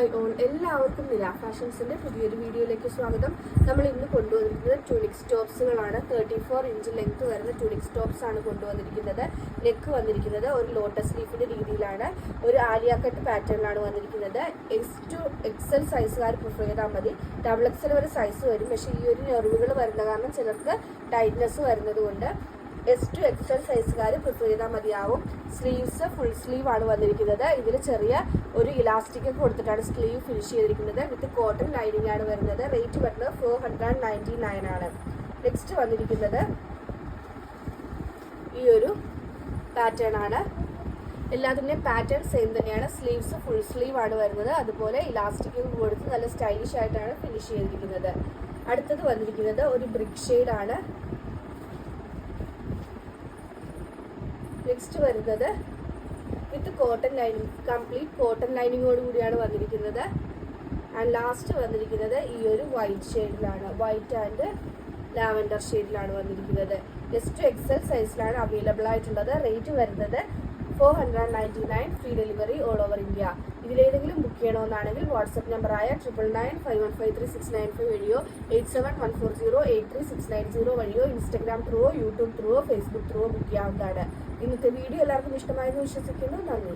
Hi all, എല്ലാവർക്കും നില ഫാഷൻസിൻ്റെ പുതിയൊരു വീഡിയോയിലേക്ക് സ്വാഗതം. നമ്മൾ ഇന്ന് കൊണ്ടുവന്നിരിക്കുന്നത് ട്യൂണിക്സ് ടോപ്സുകളാണ്. 34 ഇഞ്ച് ലെങ്ത് വരുന്ന ട്യൂണിക്സ് ടോപ്സ് ആണ് കൊണ്ടുവന്നിരിക്കുന്നത്. നെക്ക് വന്നിരിക്കുന്നത് ഒരു ലോട്ടസ് ലീഫിൻ്റെ രീതിയിലാണ്, ഒരു ആലിയ കട്ട് പാറ്റേണിലാണ് വന്നിരിക്കുന്നത്. XL സൈസുകാർ പ്രിഫർ ചെയ്താൽ മതി. XXL വരെ സൈസ് വരും, പക്ഷേ ഈ ഒരു നെറിവുകൾ വരുന്ന കാരണം ചിലർക്ക് ടൈറ്റ്നെസ് വരുന്നത് കൊണ്ട് XL സൈസുകാർ പ്രിഫർ ചെയ്താൽ മതിയാവും. സ്ലീവ്സ് ഫുൾ സ്ലീവ് ആണ് വന്നിരിക്കുന്നത്. ഇതിൽ ചെറിയ ഒരു ഇലാസ്റ്റിക് ഒക്കെ കൊടുത്തിട്ടാണ് സ്ലീവ് ഫിനിഷ് ചെയ്തിരിക്കുന്നത്. വിത്ത് കോട്ടൺ ലൈനിങ് ആണ് വരുന്നത്. റേറ്റ് വരുന്നത് 499 ആണ്. നെക്സ്റ്റ് വന്നിരിക്കുന്നത് ഈ ഒരു പാറ്റേൺ ആണ്. എല്ലാത്തിൻ്റെയും പാറ്റേൺ സെയിം തന്നെയാണ്. സ്ലീവ്സ് ഫുൾ സ്ലീവ് ആണ് വരുന്നത്. അതുപോലെ ഇലാസ്റ്റിക് കൊടുത്ത് നല്ല സ്റ്റൈലിഷ് ആയിട്ടാണ് ഫിനിഷ് ചെയ്തിരിക്കുന്നത്. അടുത്തത് വന്നിരിക്കുന്നത് ഒരു ബ്രിക്ക് ഷെയ്ഡ് ആണ്. നെക്സ്റ്റ് വരുന്നത് with cotton lining, complete cotton ലൈനിങ്ങോട് കൂടിയാണ് വന്നിരിക്കുന്നത്. ആൻഡ് ലാസ്റ്റ് വന്നിരിക്കുന്നത് ഈ ഒരു വൈറ്റ് ഷെയ്ഡിലാണ്, വൈറ്റ് ആൻഡ് ലാവൻഡർ ഷെയ്ഡിലാണ് വന്നിരിക്കുന്നത്. XL സൈസിലാണ് അവൈലബിൾ ആയിട്ടുള്ളത്. റേറ്റ് വരുന്നത് 499, free delivery all over India. ഇതിലേതെങ്കിലും ബുക്ക് ചെയ്യണമെന്നാണെങ്കിൽ വാട്സപ്പ് നമ്പറായ 9991533695 വഴിയോ 8714083690 വഴിയോ ഇൻസ്റ്റഗ്രാം ത്രൂവോ യൂട്യൂബ് ത്രൂവോ ഫേസ്ബുക്ക് ത്രൂവോ ബുക്ക് ചെയ്യാവുന്നതാണ്. ഇന്നത്തെ വീഡിയോ എല്ലാവർക്കും ഇഷ്ടമായെന്ന് വിശ്വസിക്കുന്നു. നന്ദി.